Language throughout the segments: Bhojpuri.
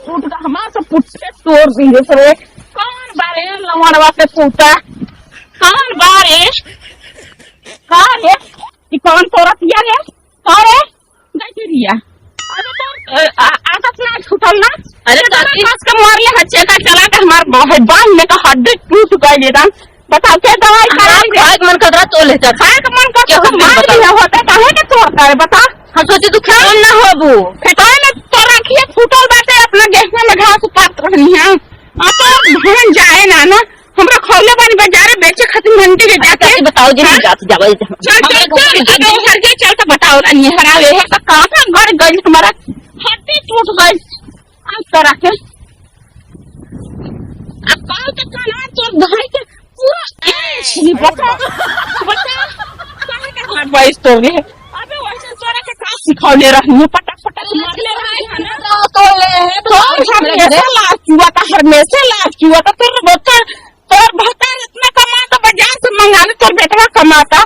टूट का हमारा सब पुट्टे तोड़ दिए सरे। कौन बारे लवड़वा से टूटा? कौन बारे? कौन है? ये कौन तोड़तिया है? कौन है? गजरिया। अरे तो आदत ना छूटल ना? अरे दादी खास के मार ले हच्चे का चला के हमार बांध में का हड्डी टूट गई एकदम। बताओ क्या दवाई खाए का मन कर रहा तो ले जा। खाए का मन कर तो मार लिया होता काहे के तोड़ता है बता? हम सोचे तू खा ना होबू। फेटाए में तो रखिए फूटल बाटे अपना गेहूं में घास पात रहनी है। आ तो भन जाए ना ना हमरा खौले बानी बाजारे बेचे खातिर मंडी में जाके बताओ जी हम जात जाबे। चल हर के चल के बताओ ना नहीं हरावे है तो कहां से गड़ गई हमारा हड्डी टूट गई। आज करा के अब काल के काना तो भाई के पूरा छी बता काहे के हाथ बाइस तो है। अबे वैसे तोरा के का सिखौले रहनी पटक पटक मार ले रहा है ना तो ले है तो हमने से लाश हुआ था हर में से लाश हुआ था तोर भता इतना कमाता बाजार से मंगाने तोर बेटवा कमाता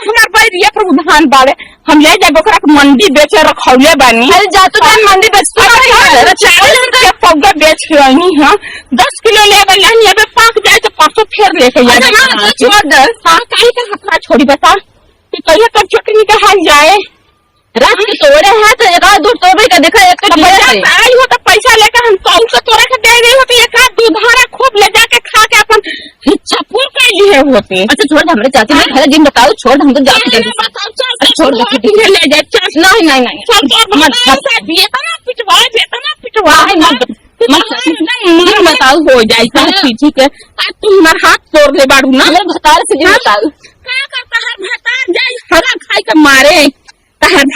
हमार बैरिया पर उधान बाड़े हम ले जाबे ओकरा के मंडी बेचे रखौले बानी। अरे जा तो मंडी बेच के पौगा बेच के आनी हां 10 किलो ले गई नहीं अबे पाक जाए तो परसों फिर लेके आ छोड़ दे। हां काहे का हथरा छोड़ी बता कि कहिए कब चटनी का हाल जाए रात के तोड़े हैं तो एक आध दूध तोड़े का देखा एक तो आई हो तो पैसा लेकर हम कौन से तोड़े के दे रही हो तो एक आध दूधारा खूब ले जाके खा के अपन इच्छा पूरी कर लिए होते। अच्छा छोड़ हमरे चाची ने हर दिन बताओ छोड़ हम तो जाते छोड़ ले जाए नहीं नहीं नहीं मत पिटवा मत बताओ हो जाए ठीक है तुम हाथ तोड़ ले बाड़ू ना भतार से बताओ क्या करता है भतार जाए हरा खाई के मारे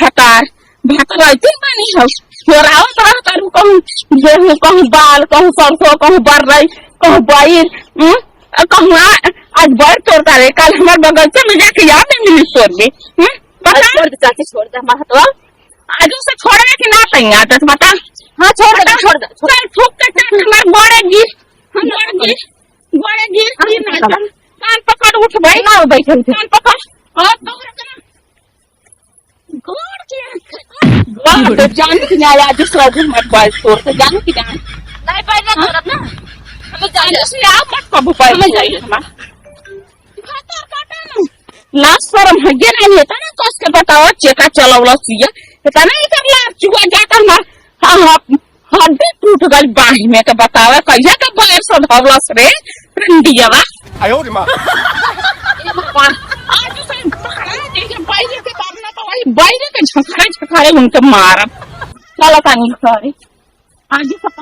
भतार भाई बनी हो छोराओ तरह करू कहूँ गेहूँ कहूँ बाल कहूँ सरसों कहूँ बर्रई कहूँ बाइर कहूँ आज बड़ तोड़ता रहे कल हमारे बगीचे में जाके याद है मिली तोड़ दे छोड़ दे चाची छोड़ दे हमारा तो आज उसे छोड़ने की ना सही आता बता। हाँ छोड़ दे चल फूक के चल हमारे गोड़े गिर कान पकड़ उठ भाई ना बैठे कान पकड़ और जानू की ना याद दूसरा दिन मत बाल तोड़ से जानू की जान नहीं पैसा तोड़त ना हमें जाने से आप मत कबू पाए हमें जाइए हमारा खाता काटा ना लास्ट शर्म है ये नहीं होता ना कस के बताओ चेका चलावला सिया पता नहीं कर लाभ चुआ जाता हमार हां हड्डी टूट गई बाही में के बतावे कैसे का बाहर से धवलस रे रंडियावा आयो रे मां ये भगवान आज से देख बाइरे के सामने तो वही बाइरे के झखड़े उनके मारब चलो कानी सॉरी आज